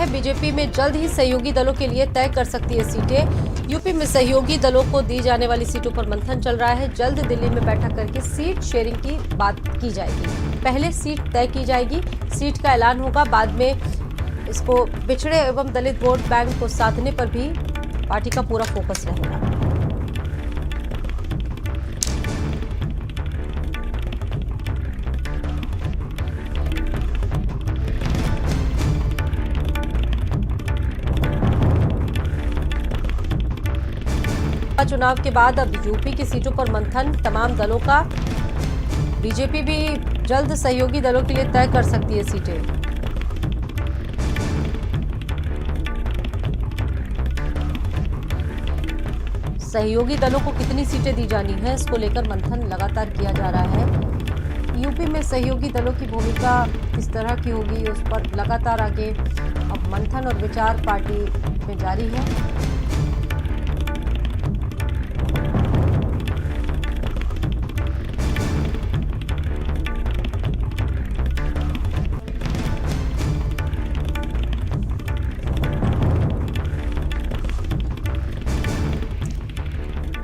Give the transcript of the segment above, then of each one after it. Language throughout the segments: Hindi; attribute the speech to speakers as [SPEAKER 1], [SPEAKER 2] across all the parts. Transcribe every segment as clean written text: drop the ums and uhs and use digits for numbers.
[SPEAKER 1] है, बीजेपी में जल्द ही सहयोगी दलों के लिए तय कर सकती है सीटें। यूपी में सहयोगी दलों को दी जाने वाली सीटों पर मंथन चल रहा है। जल्द दिल्ली में बैठक करके सीट शेयरिंग की बात की जाएगी। पहले सीट तय की जाएगी, सीट का ऐलान होगा, बाद में इसको पिछड़े एवं दलित वोट बैंक को साधने पर भी पार्टी का पूरा फोकस रहेगा। चुनाव के बाद अब यूपी की सीटों पर मंथन तमाम दलों का। बीजेपी भी जल्द सहयोगी दलों के लिए तय कर सकती है सीटें। सहयोगी दलों को कितनी सीटें दी जानी है, इसको लेकर मंथन लगातार किया जा रहा है। यूपी में सहयोगी दलों की भूमिका किस तरह की होगी, उस पर लगातार आगे अब मंथन और विचार पार्टी में जारी है।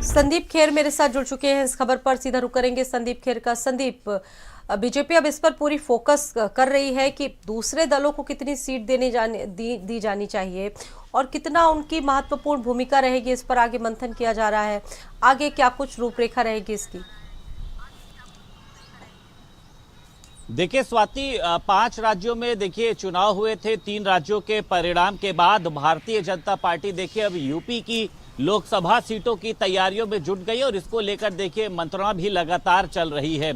[SPEAKER 1] संदीप खेर मेरे साथ जुड़ चुके हैं। इस खबर पर सीधा रुख करेंगे संदीप खेर का। संदीप, बीजेपी अब इस पर पूरी फोकस कर रही है कि दूसरे दलों को कितनी सीट दी जानी चाहिए और कितना उनकी महत्वपूर्ण भूमिका रहेगी, इस पर आगे मंथन किया जा रहा है। आगे क्या कुछ रूपरेखा रहेगी इसकी?
[SPEAKER 2] देखिए स्वाति, 5 राज्यों में देखिए चुनाव हुए थे। 3 राज्यों के परिणाम के बाद भारतीय जनता पार्टी देखिए अब यूपी की लोकसभा सीटों की तैयारियों में जुट गई और इसको लेकर देखिए मंत्रणा भी लगातार चल रही है।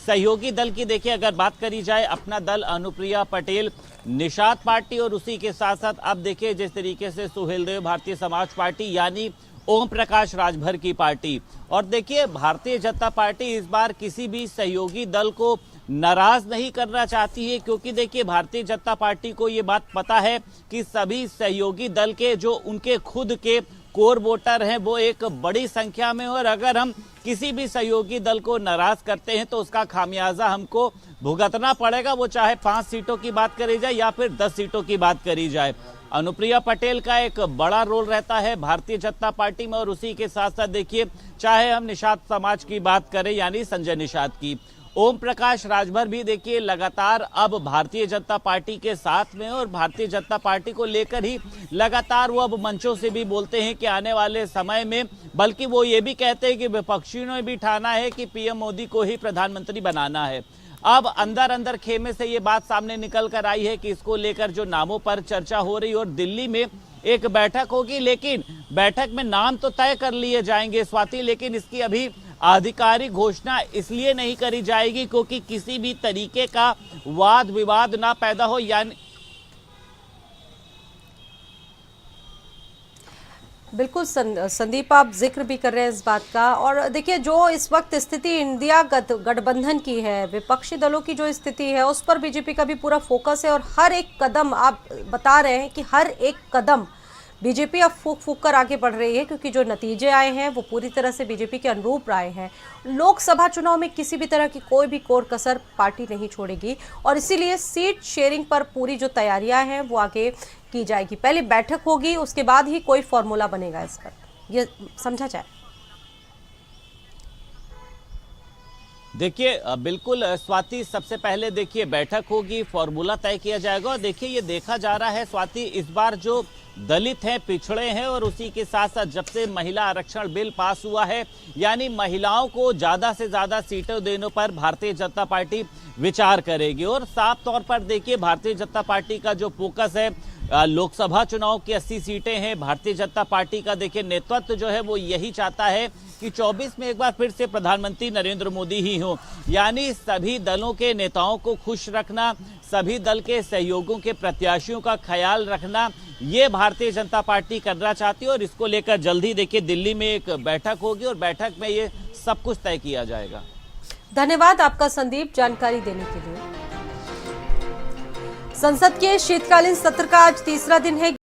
[SPEAKER 2] सहयोगी दल की देखिए अगर बात करी जाए, अपना दल अनुप्रिया पटेल निषाद पार्टी और उसी के साथ साथ अब देखिए जिस तरीके से सुहेलदेव भारतीय समाज पार्टी यानी ओम प्रकाश राजभर की पार्टी। और देखिए भारतीय जनता पार्टी इस बार किसी भी सहयोगी दल को नाराज नहीं करना चाहती है, क्योंकि देखिए भारतीय जनता पार्टी को ये बात पता है कि सभी सहयोगी दल के जो उनके खुद के कोर वोटर हैं वो एक बड़ी संख्या में, और अगर हम किसी भी सहयोगी दल को नाराज करते हैं तो उसका खामियाजा हमको भुगतना पड़ेगा, वो चाहे 5 सीटों की बात करी जाए या फिर 10 सीटों की बात करी जाए। अनुप्रिया पटेल का एक बड़ा रोल रहता है भारतीय जनता पार्टी में, और उसी के साथ साथ देखिए चाहे हम निषाद समाज की बात करें यानी संजय निषाद की, ओम प्रकाश राजभर भी देखिए लगातार अब भारतीय जनता पार्टी के साथ में, और भारतीय जनता पार्टी को लेकर ही लगातार वो अब मंचों से भी बोलते हैं कि आने वाले समय में, बल्कि वो ये भी कहते हैं कि विपक्षियों ने भी ठाना है कि पीएम मोदी को ही प्रधानमंत्री बनाना है। अब अंदर अंदर खेमे से ये बात सामने निकल कर आई है कि इसको लेकर जो नामों पर चर्चा हो रही और दिल्ली में एक बैठक होगी, लेकिन बैठक में नाम तो तय कर लिए जाएंगे स्वाति, लेकिन इसकी अभी आधिकारिक घोषणा इसलिए नहीं करी जाएगी क्योंकि किसी भी तरीके का वाद विवाद ना पैदा हो। यानी
[SPEAKER 1] बिल्कुल संदीप, आप जिक्र भी कर रहे हैं इस बात का। और देखिए जो इस वक्त स्थिति इंडिया गठबंधन की है, विपक्षी दलों की जो स्थिति है उस पर बीजेपी का भी पूरा फोकस है, और हर एक कदम आप बता रहे हैं कि हर एक कदम बीजेपी अब फूक फूक कर आगे बढ़ रही है, क्योंकि जो नतीजे आए हैं वो पूरी तरह से बीजेपी के अनुरूप आए हैं। लोकसभा चुनाव में किसी भी तरह की कोई भी कोर कसर पार्टी नहीं छोड़ेगी, और इसीलिए सीट शेयरिंग पर पूरी जो तैयारियां हैं वो आगे की जाएगी। पहले बैठक होगी, उसके बाद ही कोई फॉर्मूला बनेगा इस पर, ये समझा जाए।
[SPEAKER 2] देखिए बिल्कुल स्वाति, सबसे पहले देखिए बैठक होगी, फॉर्मूला तय किया जाएगा। और देखिए ये देखा जा रहा है स्वाति, इस बार जो दलित हैं, पिछड़े हैं, और उसी के साथ साथ जब से महिला आरक्षण बिल पास हुआ है, यानी महिलाओं को ज्यादा से ज्यादा सीटें देने पर भारतीय जनता पार्टी विचार करेगी। और साफ तौर पर देखिए भारतीय जनता पार्टी का जो फोकस है, लोकसभा चुनाव की 80 सीटें हैं। भारतीय जनता पार्टी का देखिए नेतृत्व जो है वो यही चाहता है कि 24 में एक बार फिर से प्रधानमंत्री नरेंद्र मोदी ही हो, यानी सभी दलों के नेताओं को खुश रखना, सभी दल के सहयोगों के प्रत्याशियों का ख्याल रखना, ये भारतीय जनता पार्टी करना चाहती है। और इसको लेकर जल्दी देखिए दिल्ली में एक बैठक होगी और बैठक में ये सब कुछ तय किया जाएगा।
[SPEAKER 1] धन्यवाद आपका संदीप, जानकारी देने के लिए। संसद के शीतकालीन सत्र का आज तीसरा दिन है।